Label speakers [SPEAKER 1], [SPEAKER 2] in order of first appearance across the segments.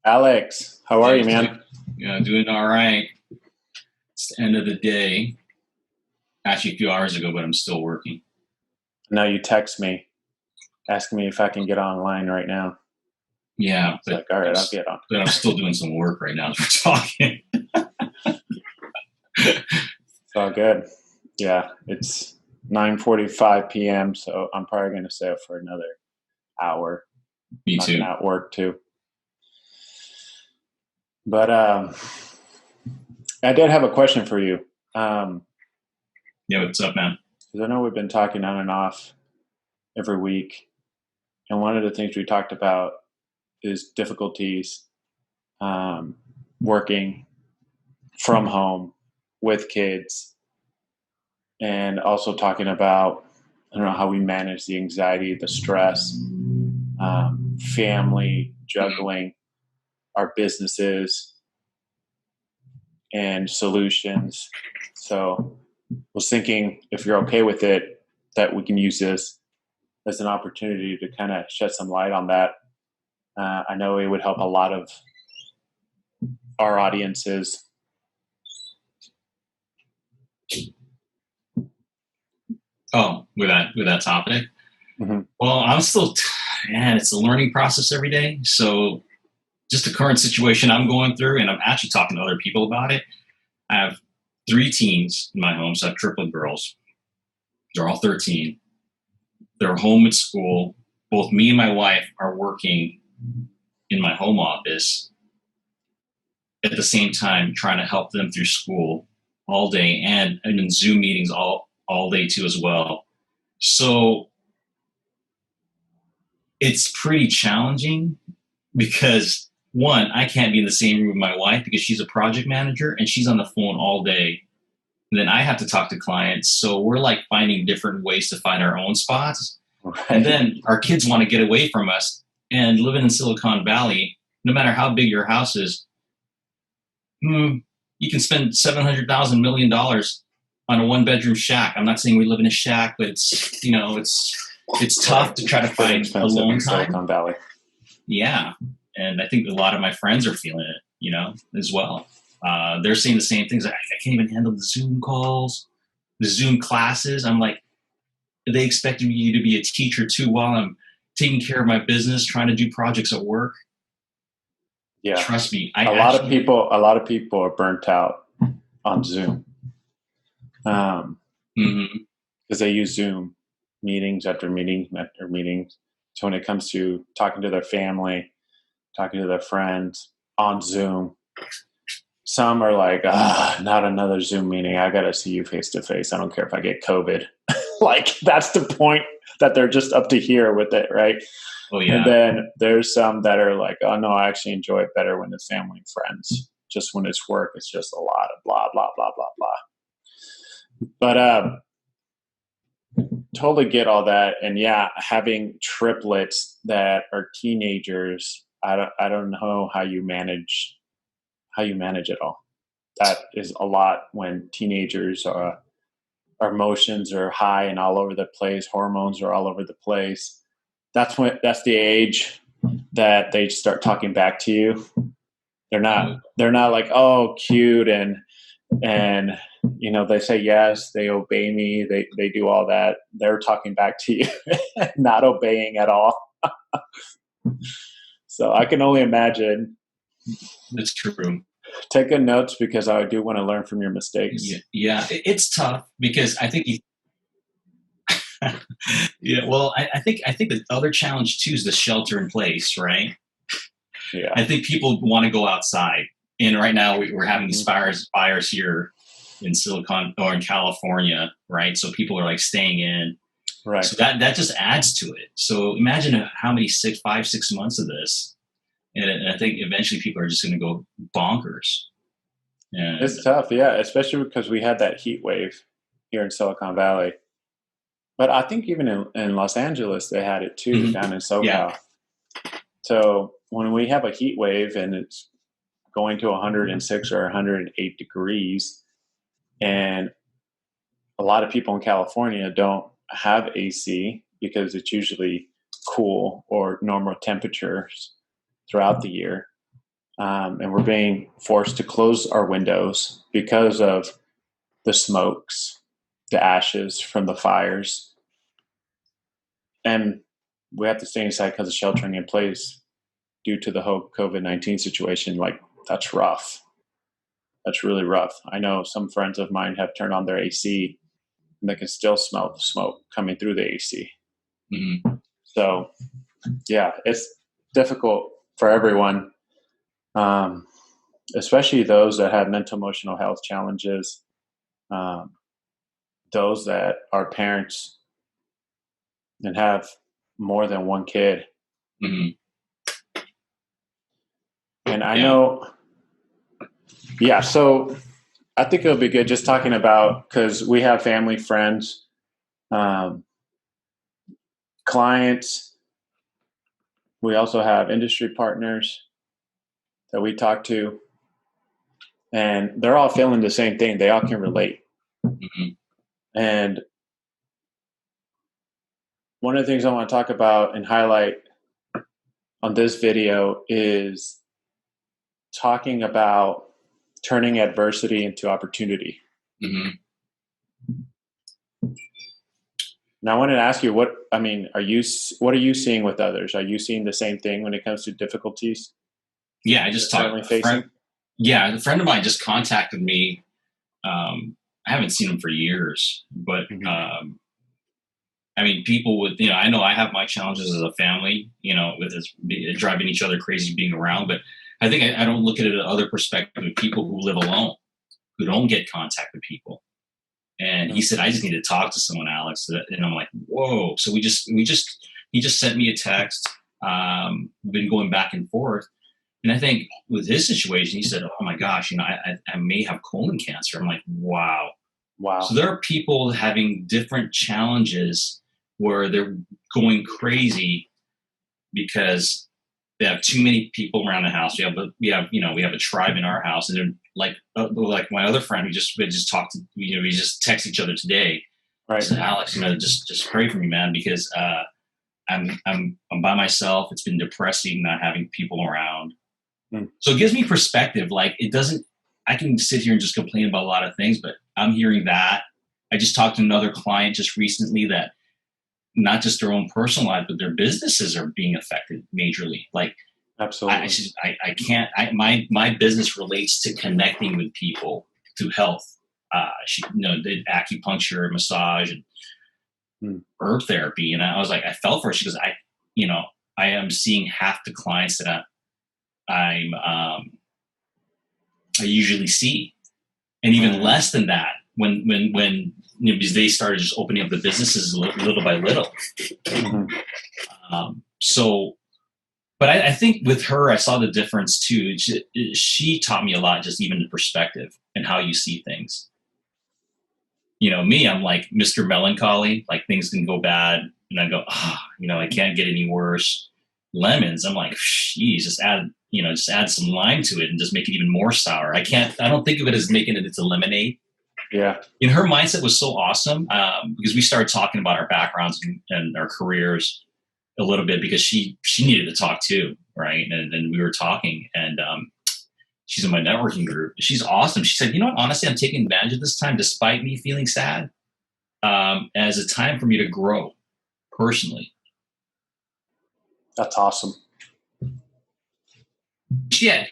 [SPEAKER 1] Alex, how are you, man?
[SPEAKER 2] Yeah, doing all right. It's the end of the day. Actually, a few hours ago, but I'm still working.
[SPEAKER 1] Now you text me asking me if I can get online right now.
[SPEAKER 2] Yeah,
[SPEAKER 1] It's like, all right, I'll get on.
[SPEAKER 2] but I'm still doing some work right now as we're talking.
[SPEAKER 1] It's all good. Yeah, it's 9:45 p.m., so I'm probably going to stay up for another hour.
[SPEAKER 2] Me too.
[SPEAKER 1] At work too. But I did have a question for you.
[SPEAKER 2] Yeah, what's up, man?
[SPEAKER 1] Because I know we've been talking on and off every week, and one of the things we talked about is difficulties working from home with kids, and also talking about, I don't know, how we manage the anxiety, the stress, family, juggling our businesses and solutions. So I was thinking, if you're okay with it, that we can use this as an opportunity to kind of shed some light on that. I know it would help a lot of our audiences.
[SPEAKER 2] Oh, with that topic.
[SPEAKER 1] Mm-hmm.
[SPEAKER 2] Well, I'm still, man, it's a learning process every day. So just the current situation I'm going through, and I'm actually talking to other people about it. I have 3 teens in my home, so I have triplet girls. They're all 13. They're home at school. Both me and my wife are working in my home office at the same time, trying to help them through school all day, and in Zoom meetings all day too as well. So it's pretty challenging because, one, I can't be in the same room with my wife because she's a project manager and she's on the phone all day. And then I have to talk to clients. So we're like finding different ways to find our own spots.
[SPEAKER 1] Right.
[SPEAKER 2] And then our kids want to get away from us, and living in Silicon Valley, no matter how big your house is, you can spend $700,000 million on a 1-bedroom shack. I'm not saying we live in a shack, but it's tough to try to find alone time.
[SPEAKER 1] Silicon Valley.
[SPEAKER 2] Yeah. And I think a lot of my friends are feeling it, as well. They're saying the same things. I can't even handle the Zoom calls, the Zoom classes. I'm like, they expecting you to be a teacher too while I'm taking care of my business, trying to do projects at work.
[SPEAKER 1] Yeah.
[SPEAKER 2] Trust me.
[SPEAKER 1] A lot of people are burnt out on Zoom. Because they use Zoom meetings after meetings after meetings. So when it comes to talking to their family, talking to their friends on Zoom, some are like, not another Zoom meeting. I got to see you face to face. I don't care if I get COVID. Like, that's the point, that they're just up to here with it, right?
[SPEAKER 2] Oh, yeah.
[SPEAKER 1] And then there's some that are like, oh, no, I actually enjoy it better when it's family and friends. Just when it's work, it's just a lot of blah, blah, blah, blah, blah. But totally get all that. And yeah, having triplets that are teenagers, I don't know how you manage it all. That is a lot when teenagers our emotions are high and all over the place. Hormones are all over the place. That's the age that they start talking back to you. They're not like, oh, cute. And they say yes, they obey me. They do all that. They're talking back to you, not obeying at all. So I can only imagine.
[SPEAKER 2] That's true.
[SPEAKER 1] Take good notes, because I do want to learn from your mistakes.
[SPEAKER 2] Yeah, it's tough because I think yeah. Well, I think the other challenge too is the shelter in place, right?
[SPEAKER 1] Yeah.
[SPEAKER 2] I think people want to go outside, and right now we're having these fires here in Silicon or in California, right? So people are like staying in,
[SPEAKER 1] right?
[SPEAKER 2] So that just adds to it. So imagine how many 6 months of this. And I think eventually people are just going to go bonkers. And
[SPEAKER 1] it's tough, yeah, especially because we had that heat wave here in Silicon Valley. But I think even in Los Angeles, they had it too, down in SoCal. Yeah. So when we have a heat wave and it's going to 106 or 108 degrees, and a lot of people in California don't have AC because it's usually cool or normal temperatures throughout the year. and we're being forced to close our windows because of the smokes, the ashes from the fires, and we have to stay inside because of sheltering in place due to the whole COVID-19 situation. Like, that's rough. That's really rough. I know some friends of mine have turned on their AC and they can still smell the smoke coming through the AC.
[SPEAKER 2] Mm-hmm.
[SPEAKER 1] So, yeah, it's difficult for everyone, especially those that have mental emotional health challenges, those that are parents and have more than one kid.
[SPEAKER 2] Mm-hmm.
[SPEAKER 1] And I know, so I think it'll be good just talking about, because we have family, friends, clients. We also have industry partners that we talk to, and they're all feeling the same thing. They all can relate.
[SPEAKER 2] Mm-hmm.
[SPEAKER 1] And one of the things I want to talk about and highlight on this video is talking about turning adversity into opportunity.
[SPEAKER 2] Mm-hmm.
[SPEAKER 1] Now, I wanted to ask you, what are you seeing with others? Are you seeing the same thing when it comes to difficulties?
[SPEAKER 2] Yeah, I just talked. A friend of mine just contacted me. I haven't seen him for years, but
[SPEAKER 1] Mm-hmm.
[SPEAKER 2] People with, I know I have my challenges as a family, with this driving each other crazy being around, but I think I don't look at it at other perspective of people who live alone, who don't get contact with people. And he said, I just need to talk to someone, Alex. And I'm like, whoa. So he just sent me a text. We've been going back and forth. And I think with his situation, he said, oh my gosh, I may have colon cancer. I'm like, wow. So there are people having different challenges where they're going crazy because they have too many people around the house. We have a tribe in our house, and they're like my other friend who just talked to, we just text each other today.
[SPEAKER 1] Right.
[SPEAKER 2] I said, Alex, just pray for me, man, because I'm by myself. It's been depressing not having people around. So it gives me perspective. Like, I can sit here and just complain about a lot of things, but I'm hearing that. I just talked to another client just recently that not just their own personal life, but their businesses are being affected majorly. Like,
[SPEAKER 1] absolutely.
[SPEAKER 2] I can't, my business relates to connecting with people through health. She did acupuncture, massage, and herb therapy. And I was like, I felt for her. She goes, I am seeing half the clients that I usually see, and even less than that when because they started just opening up the businesses little by little. Mm-hmm. But I think with her, I saw the difference too. She taught me a lot, just even the perspective and how you see things. Me, I'm like Mr. Melancholy, like things can go bad, and I go, I can't get any worse. Lemons, I'm like, geez, just add some lime to it and just make it even more sour. I don't think of it as making it into lemonade.
[SPEAKER 1] Yeah.
[SPEAKER 2] And her mindset was so awesome, because we started talking about our backgrounds and our careers a little bit, because she needed to talk too, right? And we were talking, and she's in my networking group. She's awesome. She said, honestly, I'm taking advantage of this time, despite me feeling sad, as a time for me to grow personally.
[SPEAKER 1] That's awesome.
[SPEAKER 2] Yeah.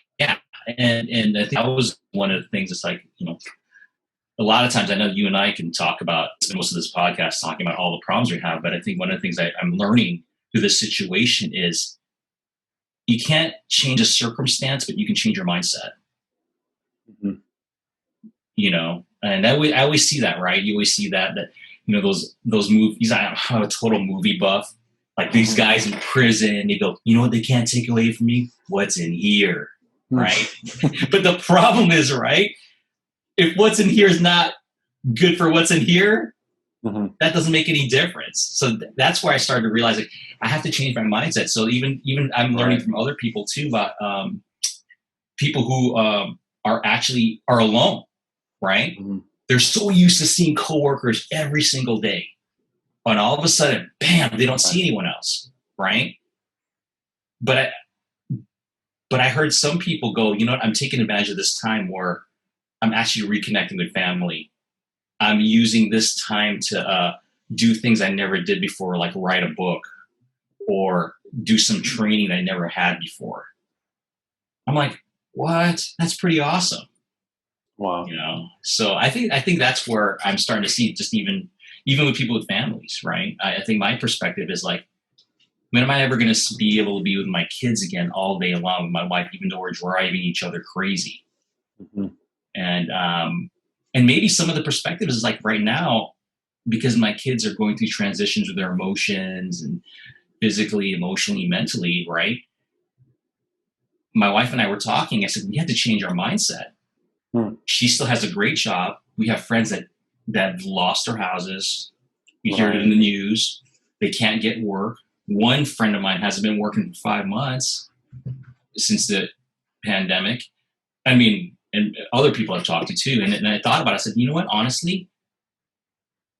[SPEAKER 2] And I think that was one of the things. It's like, a lot of times I know you and I can talk about most of this podcast talking about all the problems we have, but I think one of the things I'm learning through this situation is you can't change a circumstance, but you can change your mindset. Mm-hmm. And I always see that, right? You always see that those movies. I'm a total movie buff. Like these guys in prison, they go, what they can't take away from me? What's in here, right? But the problem is, right, if what's in here is not good for what's in here, that doesn't make any difference. So that's where I started to realize, like, I have to change my mindset. So even I'm learning from other people too about people who are alone, right? Mm-hmm. They're so used to seeing coworkers every single day. And all of a sudden, bam, they don't see anyone else, right? But But I heard some people go, you know what, I'm taking advantage of this time where I'm actually reconnecting with family. I'm using this time to do things I never did before, like write a book or do some training I never had before. I'm like, what? That's pretty awesome.
[SPEAKER 1] Wow.
[SPEAKER 2] You know, so I think that's where I'm starting to see, just even with people with families, right? I think my perspective is like, when am I ever going to be able to be with my kids again all day long with my wife, even though we're driving each other crazy?
[SPEAKER 1] Mm-hmm.
[SPEAKER 2] And maybe some of the perspective is like right now, because my kids are going through transitions with their emotions and physically, emotionally, mentally, right? My wife and I were talking. I said, we had to change our mindset. She still has a great job. We have friends that lost their houses. We hear it in the news. They can't get work. One friend of mine hasn't been working for 5 months since the pandemic. I mean, and other people I've talked to too. And I thought about it. I said, you know what? Honestly,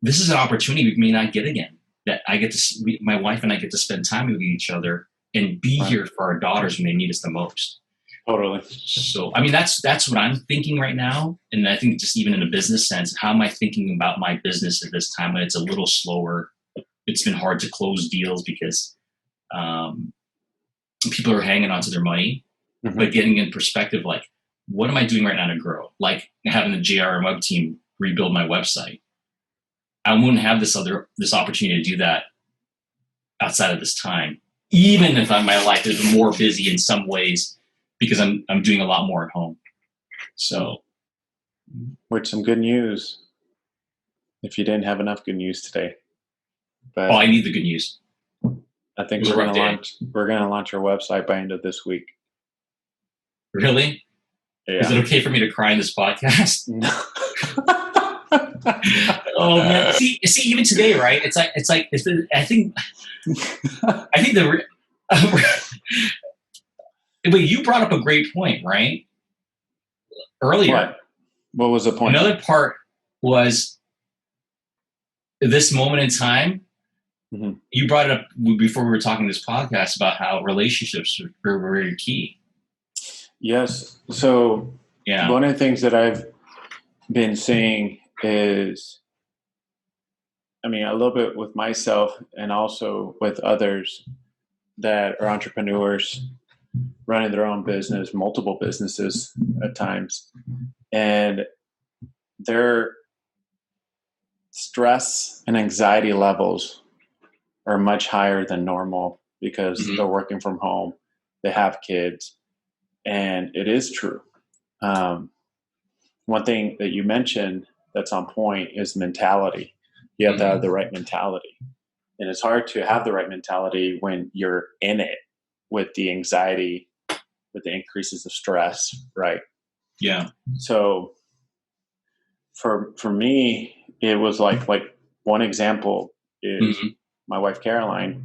[SPEAKER 2] this is an opportunity we may not get again. That I get to, my wife and I get to spend time with each other and be here for our daughters when they need us the most.
[SPEAKER 1] Totally.
[SPEAKER 2] So, I mean, that's what I'm thinking right now. And I think just even in a business sense, how am I thinking about my business at this time when it's a little slower? It's been hard to close deals because people are hanging on to their money, but getting in perspective, like, what am I doing right now to grow? Like having the JRM web team rebuild my website. I wouldn't have this opportunity to do that outside of this time, even if my life is more busy in some ways, because I'm doing a lot more at home. So,
[SPEAKER 1] with some good news, if you didn't have enough good news today, but
[SPEAKER 2] I need the good news.
[SPEAKER 1] I think we're gonna launch our website by end of this week.
[SPEAKER 2] Really?
[SPEAKER 1] Yeah.
[SPEAKER 2] Is it okay for me to cry in this podcast?
[SPEAKER 1] No.
[SPEAKER 2] Oh man! See, even today, right? It's like I think Wait, you brought up a great point, right? Earlier.
[SPEAKER 1] What was the point?
[SPEAKER 2] Another part was this moment in time. Mm-hmm. You brought it up before we were talking this podcast about how relationships are very key.
[SPEAKER 1] Yes. So one of the things that I've been seeing is, I mean, a little bit with myself and also with others that are entrepreneurs running their own business, multiple businesses at times, and their stress and anxiety levels are much higher than normal because they're working from home, they have kids, and it is true. One thing that you mentioned that's on point is mentality. You have to have the right mentality. And it's hard to have the right mentality when you're in it with the anxiety, with the increases of stress, right?
[SPEAKER 2] Yeah.
[SPEAKER 1] So for me, it was like one example is my wife, Caroline.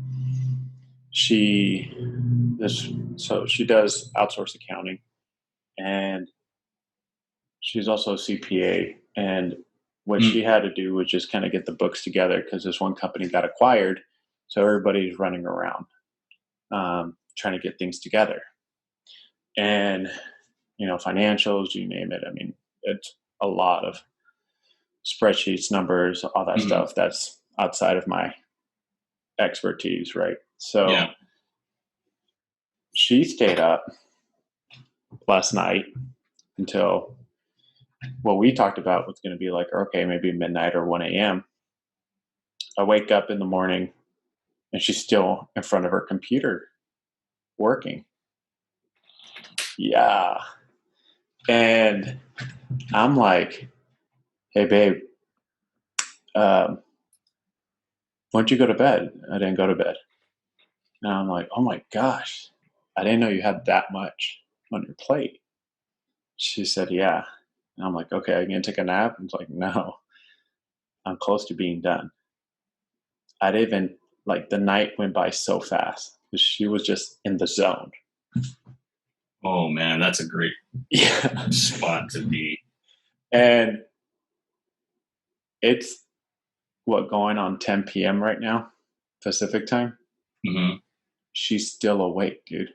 [SPEAKER 1] She does outsource accounting, and she's also a CPA. And what she had to do was just kind of get the books together because this one company got acquired. So everybody's running around trying to get things together. And, financials, you name it. I mean, it's a lot of spreadsheets, numbers, all that stuff that's outside of my expertise, right? So she stayed up last night until what we talked about was going to be like, okay, maybe midnight or 1 a.m. I wake up in the morning and she's still in front of her computer working. Yeah. And I'm like, hey, babe, why don't you go to bed? I didn't go to bed. And I'm like, oh my gosh, I didn't know you had that much on your plate. She said, yeah. And I'm like, okay, I'm going to take a nap. I was like, no, I'm close to being done. I didn't even, the night went by so fast because she was just in the zone.
[SPEAKER 2] Oh man, that's a great spot to be.
[SPEAKER 1] And it's going on 10 p.m. right now, Pacific time. She's still awake, dude.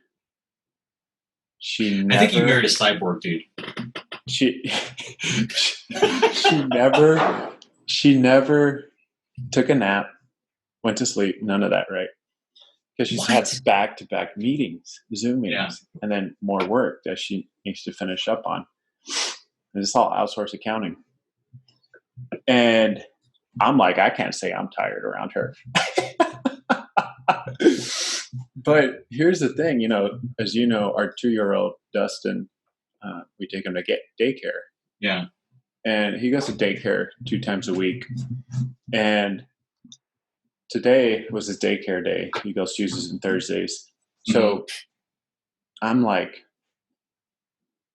[SPEAKER 1] She
[SPEAKER 2] I think you
[SPEAKER 1] never,
[SPEAKER 2] married a cyborg dude.
[SPEAKER 1] she, she never took a nap, went to sleep, none of that, right? Because she's had
[SPEAKER 2] What?
[SPEAKER 1] back-to-back meetings, Zoom
[SPEAKER 2] Yeah.
[SPEAKER 1] meetings, and then more work that she needs to finish up on. And it's all outsourced accounting. And I'm like, I can't say I'm tired around her. But here's the thing, as you know, our 2-year-old Dustin, we take him to get daycare.
[SPEAKER 2] Yeah.
[SPEAKER 1] And he goes to daycare 2 times a week. And today was his daycare day. He goes Tuesdays and Thursdays. So I'm like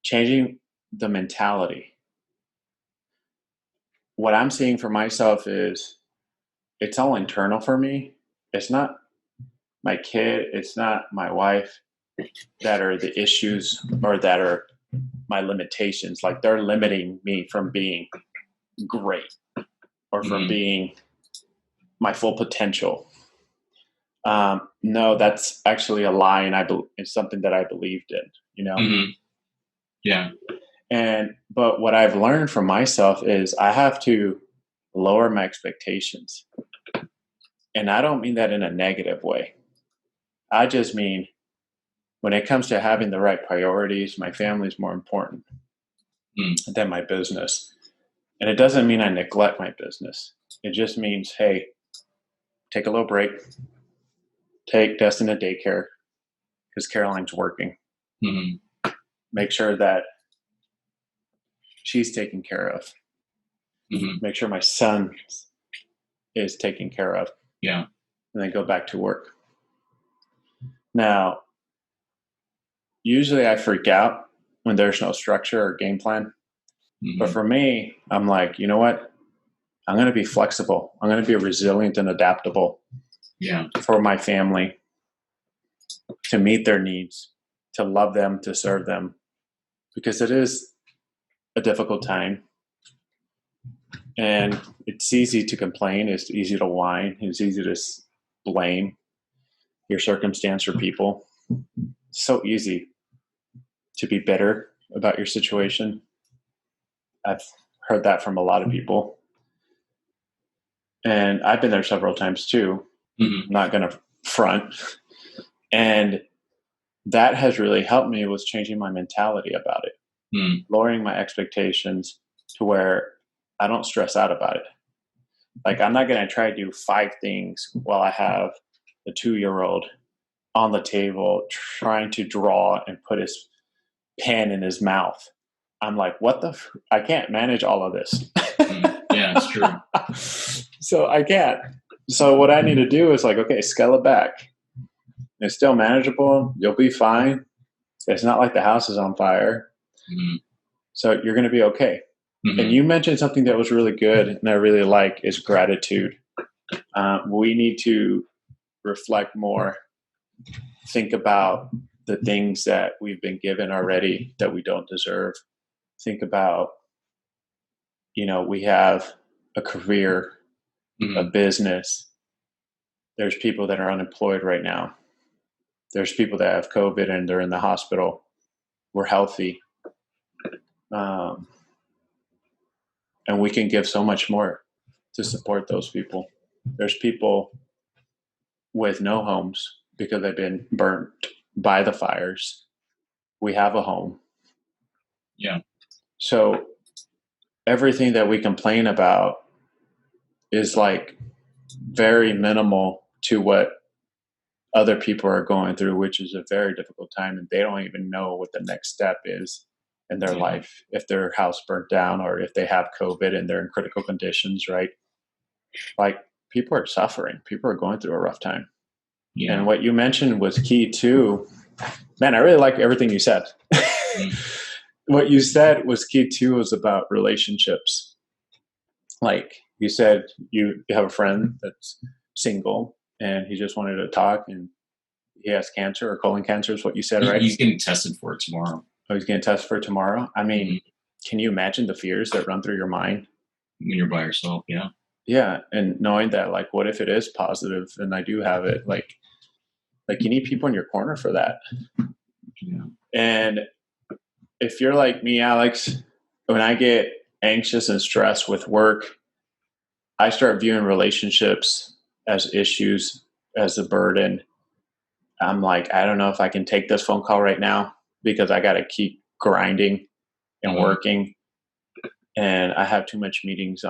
[SPEAKER 1] changing the mentality. What I'm seeing for myself is it's all internal for me. It's not my kid, it's not my wife that are the issues or that are my limitations. Like they're limiting me from being great or from being my full potential. No, that's actually a lie, and it's something that I believed in.
[SPEAKER 2] Yeah.
[SPEAKER 1] But what I've learned from myself is I have to lower my expectations, and I don't mean that in a negative way. I just mean when it comes to having the right priorities, my family is more important than my business. And it doesn't mean I neglect my business. It just means, hey, take a little break, take Destin to daycare because Caroline's working. Make sure that she's taken care of. Make sure my son is taken care of.
[SPEAKER 2] Yeah.
[SPEAKER 1] And then go back to work. Now, usually I freak out when there's no structure or game plan. But for me, I'm like, you know what? I'm going to be flexible. I'm going to be resilient and adaptable for my family, to meet their needs, to love them, to serve them, because it is a difficult time. And it's easy to complain. It's easy to whine. It's easy to blame your circumstance or people. It's so easy to be bitter about your situation. I've heard that from a lot of people. And I've been there several times too. I'm not going to front. And that has really helped me with changing my mentality about it, lowering my expectations to where I don't stress out about it. Like I'm not going to try to do 5 things while I have a 2-year-old on the table trying to draw and put his pen in his mouth. I'm like, I can't manage all of this.
[SPEAKER 2] Yeah, it's true.
[SPEAKER 1] So I can't. So what I need to do is like, okay, scale it back. It's still manageable. You'll be fine. It's not like the house is on fire. So you're going to be okay. And you mentioned something that was really good and I really like is gratitude. We need to reflect more, think about the things that we've been given already that we don't deserve. Think about, we have a career, a business. There's people that are unemployed right now. There's people that have COVID and they're in the hospital. We're healthy. And we can give so much more to support those people. There's people with no homes because they've been burnt by the fires. We have a home.
[SPEAKER 2] Yeah.
[SPEAKER 1] So everything that we complain about is like very minimal to what other people are going through, which is a very difficult time. And they don't even know what the next step is in their life, if their house burnt down or if they have COVID and they're in critical conditions, right? Like people are suffering. People are going through a rough time. Yeah. And what you mentioned was key too. Man, I really like everything you said. What you said was key too, was about relationships. Like you said, you have a friend that's single and he just wanted to talk and he has cancer or colon cancer is what you said, right?
[SPEAKER 2] He's getting tested for it tomorrow.
[SPEAKER 1] Oh, he's getting tested for it tomorrow? I mean, can you imagine the fears that run through your mind?
[SPEAKER 2] When you're by yourself, yeah.
[SPEAKER 1] Yeah, and knowing that, like, what if it is positive and I do have it? Like you need people in your corner for that.
[SPEAKER 2] Yeah.
[SPEAKER 1] And if you're like me, Alex, when I get anxious and stressed with work, I start viewing relationships as issues, as a burden. I'm like, I don't know if I can take this phone call right now because I got to keep grinding and working, and I have too much meetings.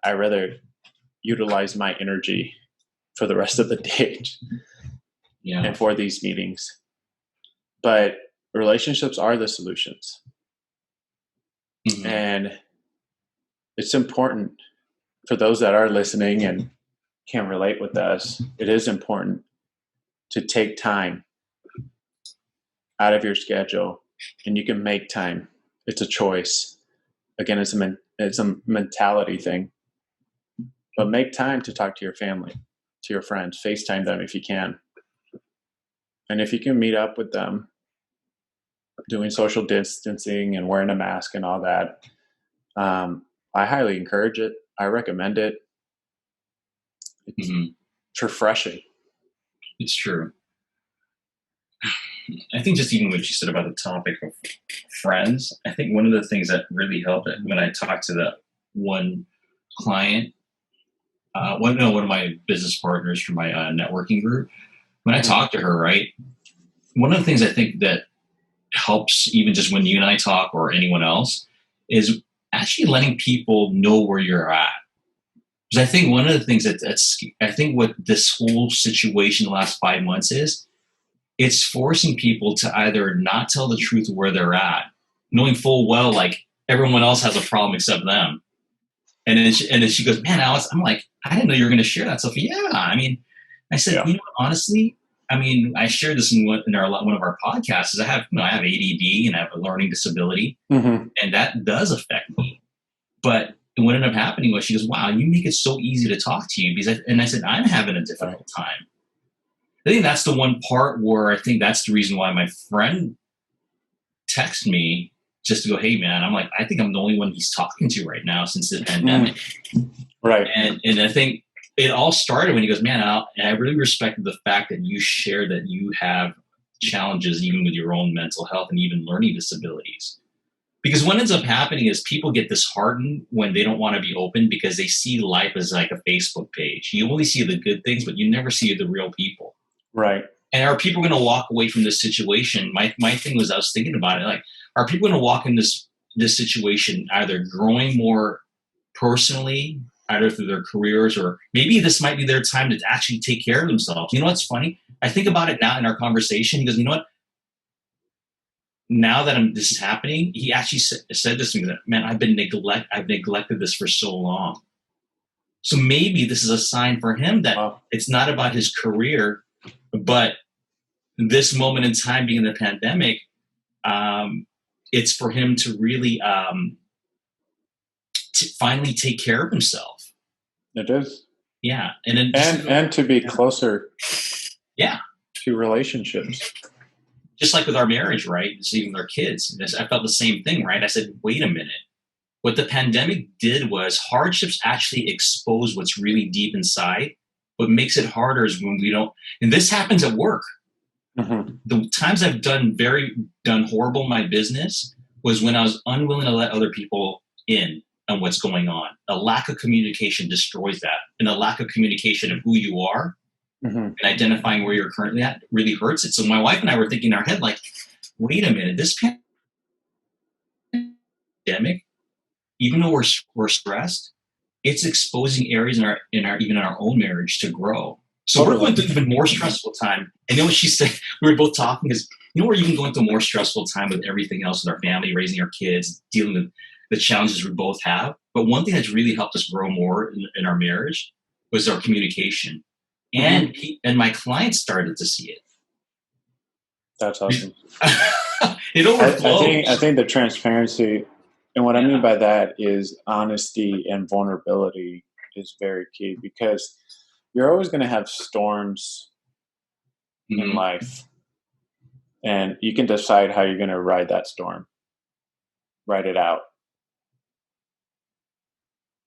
[SPEAKER 1] I rather utilize my energy for the rest of the day and for these meetings. But relationships are the solutions. And it's important for those that are listening and can relate with us. It is important to take time out of your schedule, and you can make time. It's a choice. Again, it's a mentality thing. But make time to talk to your family, to your friends. FaceTime them if you can. And if you can meet up with them, doing social distancing and wearing a mask and all that, I highly encourage it. I recommend it. It's refreshing.
[SPEAKER 2] It's true. I think just even what you said about the topic of friends, I think one of the things that really helped when I talked to that one client, one of my business partners from my networking group, when I talked to her, right, one of the things I think that helps, even just when you and I talk or anyone else, is actually letting people know where you're at. Because I think one of the things I think what this whole situation the last 5 months is, it's forcing people to either not tell the truth where they're at, knowing full well like everyone else has a problem except them. And then she goes, "Man, Alex," I'm like, "I didn't know you were going to share that stuff." Yeah, I mean, I said, "You know, honestly, I mean, I shared this in one of our podcasts. Is I have ADD and I have a learning disability, and that does affect me. But what ended up happening was she goes, "Wow, you make it so easy to talk to you." And I said, "I'm having a difficult time." I think that's the one part where I think that's the reason why my friend texted me just to go, "Hey, man," I'm like, I think I'm the only one he's talking to right now since the pandemic.
[SPEAKER 1] Right.
[SPEAKER 2] And I think it all started when he goes, "Man, I really respected the fact that you share that you have challenges even with your own mental health and even learning disabilities." Because what ends up happening is people get disheartened when they don't want to be open because they see life as like a Facebook page. You only see the good things, but you never see the real people.
[SPEAKER 1] Right.
[SPEAKER 2] And are people going to walk away from this situation? My thing was, I was thinking about it, like, are people going to walk in this situation either growing more personally, either through their careers, or maybe this might be their time to actually take care of themselves? You know what's funny? I think about it now in our conversation. He goes, "You know what? Now that this is happening," he actually said this to me, that, "Man, I've neglected this for so long." So maybe this is a sign for him that it's not about his career, but this moment in time being the pandemic, it's for him to really to finally take care of himself.
[SPEAKER 1] It is.
[SPEAKER 2] Yeah.
[SPEAKER 1] And to be closer
[SPEAKER 2] to
[SPEAKER 1] relationships.
[SPEAKER 2] Just like with our marriage, right? Just even with our kids. I felt the same thing, right? I said, wait a minute. What the pandemic did was hardships actually expose what's really deep inside. What makes it harder is when we don't, and this happens at work. The times I've done horrible in my business was when I was unwilling to let other people in on what's going on. A lack of communication destroys that. And a lack of communication of who you are and identifying where you're currently at really hurts it. So my wife and I were thinking in our head, like, wait a minute, this pandemic, even though we're stressed, it's exposing areas in our own marriage to grow. So we're going through an even more stressful time. And then what she said, we were both talking, is, we're even going through a more stressful time with everything else with our family, raising our kids, dealing with the challenges we both have. But one thing that's really helped us grow more in our marriage was our communication. And my clients started to see it.
[SPEAKER 1] That's awesome.
[SPEAKER 2] It overflows.
[SPEAKER 1] I think the transparency, and what I mean by that is honesty and vulnerability is very key, because you're always going to have storms in life, and you can decide how you're going to ride that storm, ride it out.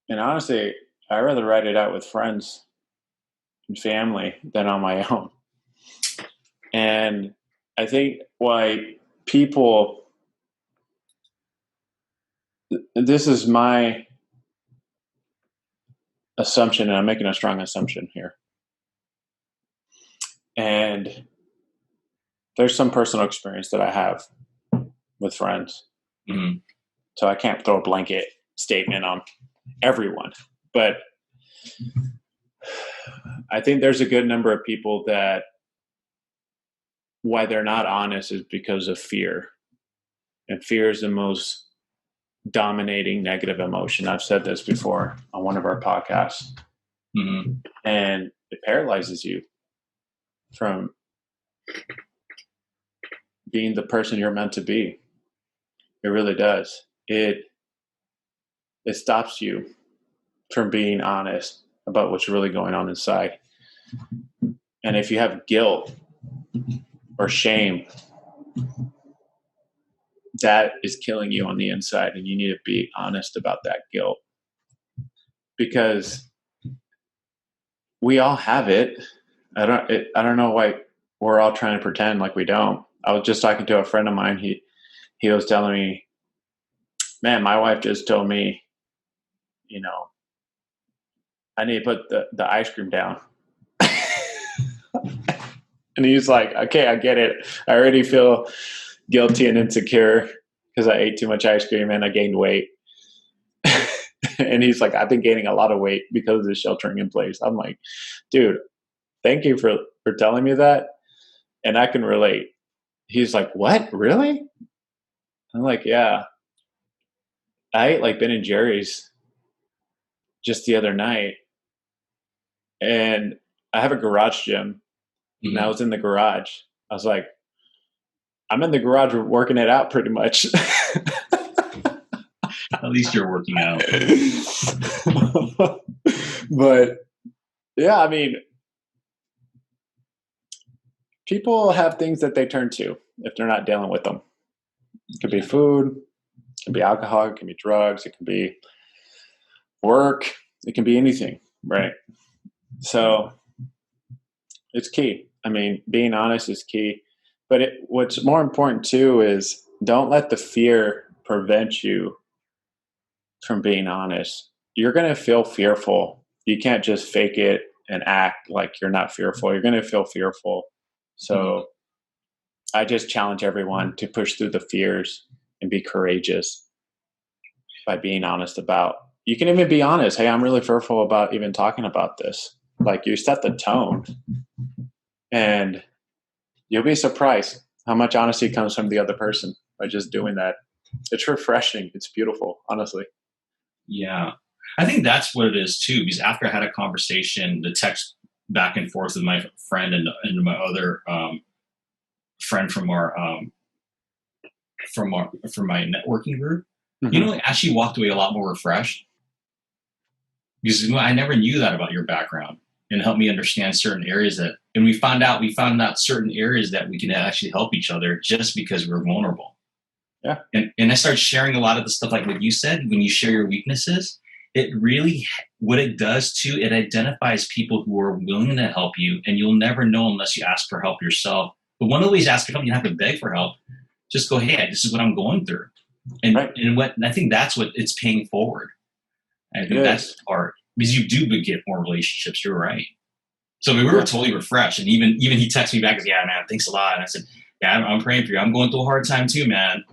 [SPEAKER 1] And honestly, I'd rather ride it out with friends and family than on my own. And I think why people, this is my assumption, and I'm making a strong assumption here. And there's some personal experience that I have with friends.
[SPEAKER 2] Mm-hmm.
[SPEAKER 1] So I can't throw a blanket statement on everyone. But I think there's a good number of people that why they're not honest is because of fear. And fear is the most dominating negative emotion. I've said this before on one of our podcasts.
[SPEAKER 2] Mm-hmm.
[SPEAKER 1] And it paralyzes you from being the person you're meant to be. It really does. It stops you from being honest about what's really going on inside. And if you have guilt or shame, that is killing you on the inside, and you need to be honest about that guilt, because we all have it. I don't know why we're all trying to pretend like we don't. I was just talking to a friend of mine. He was telling me, man, my wife just told me, I need to put the ice cream down. And he's like, okay, I get it. I already feel guilty and insecure because I ate too much ice cream and I gained weight. And he's like, I've been gaining a lot of weight because of the sheltering in place. I'm like, dude, thank you for telling me that. And I can relate. He's like, what? Really? I'm like, yeah. I ate like Ben and Jerry's just the other night. And I have a garage gym.
[SPEAKER 2] Mm-hmm.
[SPEAKER 1] And I was in the garage. I was like, I'm in the garage working it out pretty much.
[SPEAKER 2] At least you're working out.
[SPEAKER 1] But yeah, I mean, people have things that they turn to if they're not dealing with them. It could be food, it can be alcohol, it can be drugs, it can be work, it can be anything, right? So it's key. I mean, being honest is key. But what's more important too is don't let the fear prevent you from being honest. You're going to feel fearful. You can't just fake it and act like you're not fearful. You're going to feel fearful. So I just challenge everyone to push through the fears and be courageous by being honest about. You can even be honest. Hey, I'm really fearful about even talking about this. Like, you set the tone, and you'll be surprised how much honesty comes from the other person by just doing that. It's refreshing. It's beautiful, honestly.
[SPEAKER 2] Yeah. I think that's what it is too, because after I had a conversation, the text back and forth with my friend and my other friend from my networking group,
[SPEAKER 1] Mm-hmm.
[SPEAKER 2] I actually walked away a lot more refreshed, because I never knew that about your background, and helped me understand certain areas and we found out certain areas that we can actually help each other just because we're vulnerable.
[SPEAKER 1] Yeah.
[SPEAKER 2] And I started sharing a lot of the stuff, like what you said, when you share your weaknesses, it really, what it does too, it identifies people who are willing to help you, and you'll never know unless you ask for help yourself. But one of the ways to ask for help, you don't have to beg for help. Just go, hey, this is what I'm going through. And,
[SPEAKER 1] right.
[SPEAKER 2] And I think that's what it's paying forward. I think that's the part, because you do get more relationships. You're right. So we were totally refreshed. And even he texted me back and said, yeah, man, thanks a lot. And I said, yeah, I'm praying for you. I'm going through a hard time too, man.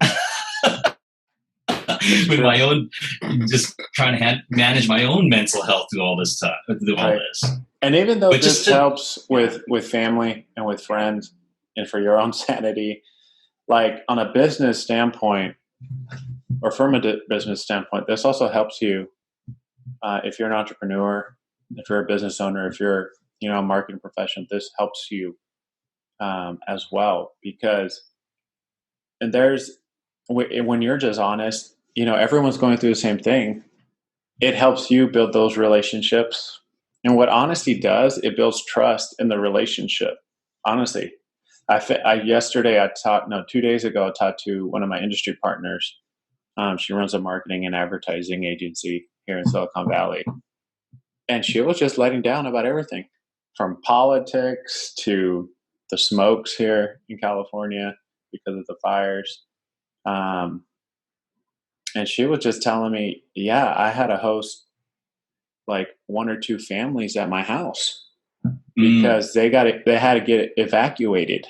[SPEAKER 2] With my own, just trying to manage my own mental health through all this time, through all this.
[SPEAKER 1] And even though this helps with family and with friends and for your own sanity, like on a business standpoint or from a business standpoint, this also helps you if you're an entrepreneur, if you're a business owner, if you're a marketing professional. This helps you as well, because when you're just honest, everyone's going through the same thing. It helps you build those relationships. And what honesty does, it builds trust in the relationship. Honestly, 2 days ago, I talked to one of my industry partners. She runs a marketing and advertising agency here in Silicon Valley. And she was just letting down about everything, from politics to the smokes here in California, because of the fires. And she was just telling me, yeah, I had to host like 1 or 2 families at my house because they had to get evacuated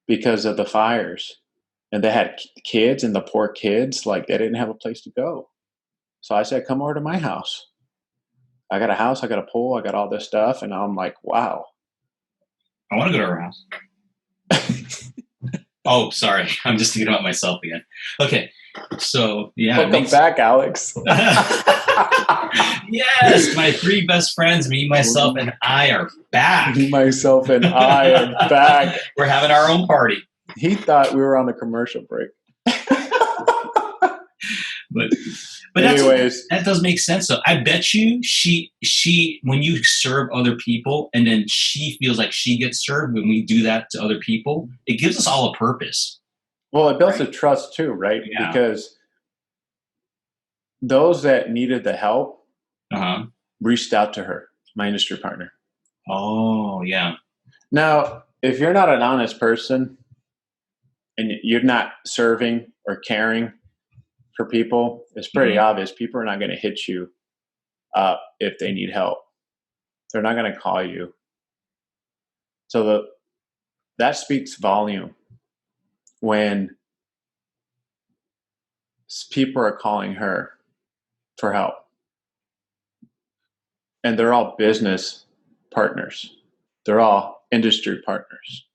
[SPEAKER 1] because of the fires. And they had kids, and the poor kids, like, they didn't have a place to go. So I said, come over to my house. I got a house, I got a pool, I got all this stuff. And I'm like, wow.
[SPEAKER 2] I want to go to her house. Oh, sorry. I'm just thinking about myself again. Okay. So, yeah.
[SPEAKER 1] Welcome back, Alex.
[SPEAKER 2] Yes. My 3 best friends, me, myself, and I are back.
[SPEAKER 1] Me, myself, and I are back.
[SPEAKER 2] We're having our own party.
[SPEAKER 1] He thought we were on a commercial break.
[SPEAKER 2] But
[SPEAKER 1] anyways,
[SPEAKER 2] that does make sense. So I bet you she when you serve other people and then she feels like she gets served when we do that to other people, it gives us all a purpose.
[SPEAKER 1] Well, it builds a trust too, right?
[SPEAKER 2] Yeah.
[SPEAKER 1] Because those that needed the help reached out to her, my industry partner.
[SPEAKER 2] Oh, yeah.
[SPEAKER 1] Now, if you're not an honest person and you're not serving or caring for people, it's pretty obvious. People are not going to hit you up if they need help. They're not going to call you. So that speaks volume when people are calling her for help. And they're all business partners. They're all industry partners.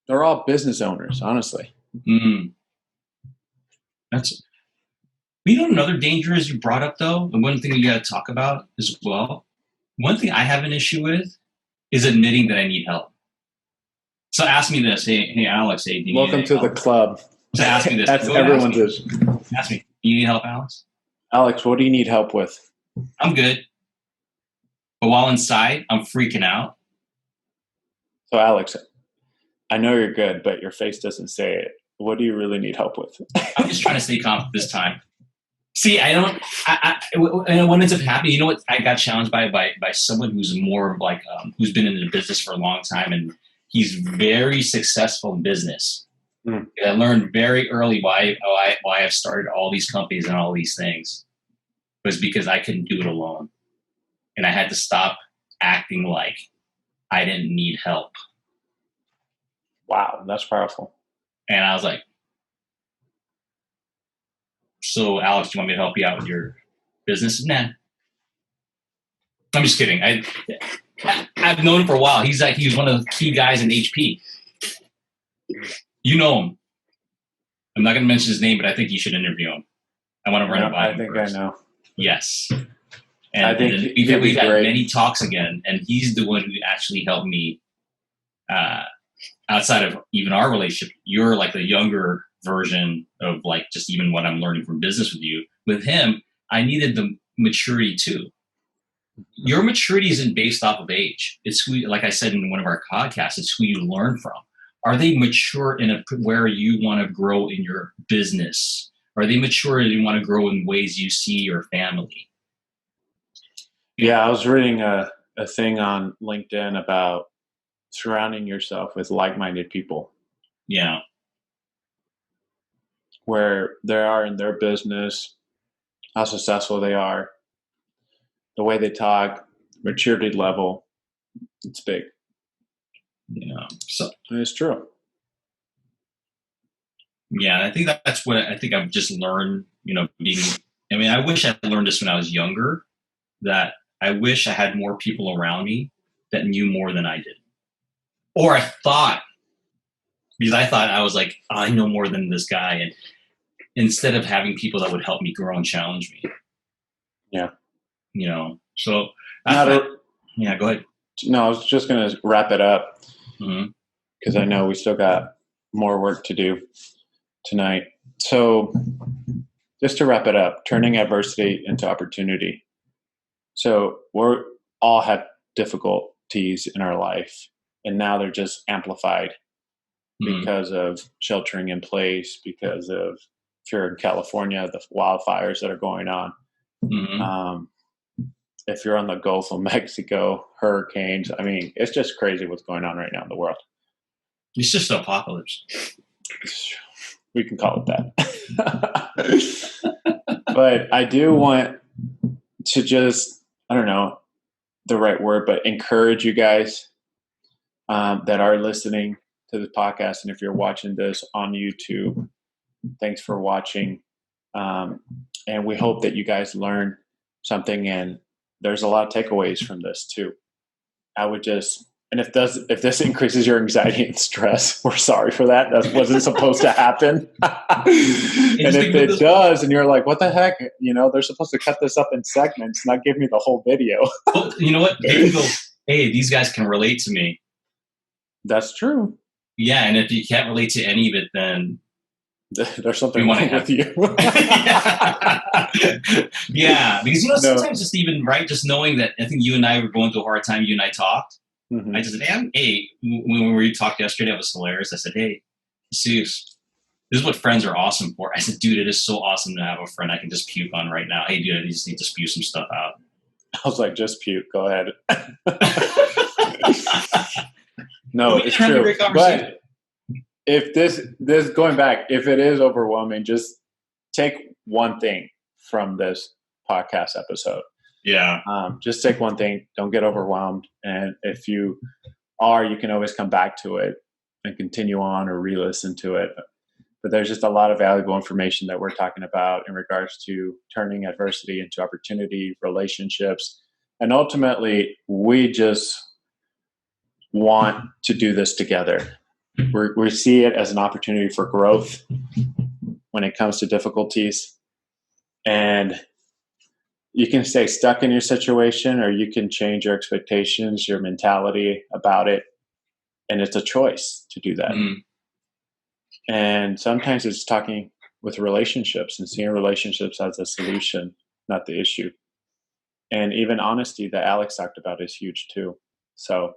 [SPEAKER 1] They're all business owners, honestly.
[SPEAKER 2] Another danger is you brought up, though, and one thing you got to talk about as well. One thing I have an issue with is admitting that I need help. So ask me this. Hey, Alex. Hey, do you
[SPEAKER 1] welcome
[SPEAKER 2] need
[SPEAKER 1] to
[SPEAKER 2] help?
[SPEAKER 1] The club.
[SPEAKER 2] So ask me this.
[SPEAKER 1] That's everyone's issue.
[SPEAKER 2] Ask me. You need help, Alex?
[SPEAKER 1] Alex, what do you need help with?
[SPEAKER 2] I'm good. But while inside, I'm freaking out.
[SPEAKER 1] So, Alex, I know you're good, but your face doesn't say it. What do you really need help with?
[SPEAKER 2] I'm just trying to stay calm this time. See, and what ends up happening, you know what? I got challenged by someone who's more like, who's been in the business for a long time, and he's very successful in business. I learned very early why I've started all these companies and all these things was because I couldn't do it alone. And I had to stop acting like I didn't need help.
[SPEAKER 1] Wow, that's powerful.
[SPEAKER 2] And I was like, so Alex, do you want me to help you out with your business? Nah. I'm just kidding. I've known him for a while. He was one of the key guys in HP. You know him. I'm not going to mention his name, but I think you should interview him. I want to run it by him first.
[SPEAKER 1] I know.
[SPEAKER 2] Yes. And,
[SPEAKER 1] I think
[SPEAKER 2] we've had many talks again, and he's the one who actually helped me outside of even our relationship. You're like the younger version of like just even what I'm learning from business with you. With him, I needed the maturity too. Your maturity isn't based off of age. It's who, like I said in one of our podcasts, it's who you learn from. Are they mature in where you want to grow in your business? Are they mature and you want to grow in ways you see your family?
[SPEAKER 1] Yeah, I was reading a thing on LinkedIn about surrounding yourself with like-minded people.
[SPEAKER 2] Yeah.
[SPEAKER 1] Where they are in their business, how successful they are, the way they talk, maturity level, it's big.
[SPEAKER 2] Yeah. So
[SPEAKER 1] it's true.
[SPEAKER 2] Yeah, I think that's what I think I've just learned, I wish I learned this when I was younger, that I wish I had more people around me that knew more than I did. Or I thought, because I thought I was like, I know more than this guy. And instead of having people that would help me grow and challenge me.
[SPEAKER 1] Yeah.
[SPEAKER 2] So yeah, go ahead.
[SPEAKER 1] No, I was just going to wrap it up because I know we still got more work to do tonight. So just to wrap it up, turning adversity into opportunity. So we're all have difficulties in our life, and now they're just amplified because of sheltering in place, because of, if you're in California, the wildfires that are going on. If you're on the Gulf of Mexico, hurricanes, it's just crazy what's going on right now in the world.
[SPEAKER 2] It's just the apocalypse.
[SPEAKER 1] We can call it that. But I do want to just, I don't know the right word, but encourage you guys that are listening to the podcast. And if you're watching this on YouTube, thanks for watching. And we hope that you guys learn something, and there's a lot of takeaways from this too. I would just, and if this increases your anxiety and stress, we're sorry for that. That wasn't supposed to happen. And if it does, and you're like, what the heck? They're supposed to cut this up in segments, not give me the whole video.
[SPEAKER 2] Well, you know what? They can go, hey, these guys can relate to me.
[SPEAKER 1] That's true.
[SPEAKER 2] Yeah, and if you can't relate to any of it, then
[SPEAKER 1] there's something wrong with you.
[SPEAKER 2] Yeah, because sometimes just even just knowing that, I think you and I were going through a hard time. You and I talked. Mm-hmm. I just said, hey, when we talked yesterday, it was hilarious. I said, hey, this is what friends are awesome for. I said, dude, it is so awesome to have a friend I can just puke on right now. Hey, dude, I just need to spew some stuff out.
[SPEAKER 1] I was like, just puke. Go ahead. No, it's true. But if this going back, if it is overwhelming, just take one thing from this podcast episode.
[SPEAKER 2] Yeah.
[SPEAKER 1] Just take one thing. Don't get overwhelmed. And if you are, you can always come back to it and continue on or re-listen to it. But there's just a lot of valuable information that we're talking about in regards to turning adversity into opportunity, relationships. And ultimately, we just want to do this together. We see it as an opportunity for growth when it comes to difficulties. And you can stay stuck in your situation, or you can change your expectations, your mentality about it. And it's a choice to do that. Mm-hmm. And sometimes it's talking with relationships and seeing relationships as a solution, not the issue. And even honesty that Alex talked about is huge too. So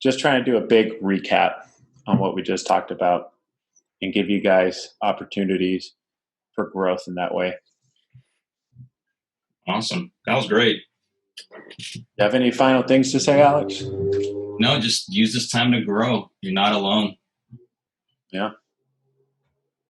[SPEAKER 1] just trying to do a big recap on what we just talked about and give you guys opportunities for growth in that way.
[SPEAKER 2] Awesome. That was great.
[SPEAKER 1] You have any final things to say, Alex?
[SPEAKER 2] No, just use this time to grow. You're not alone.
[SPEAKER 1] Yeah.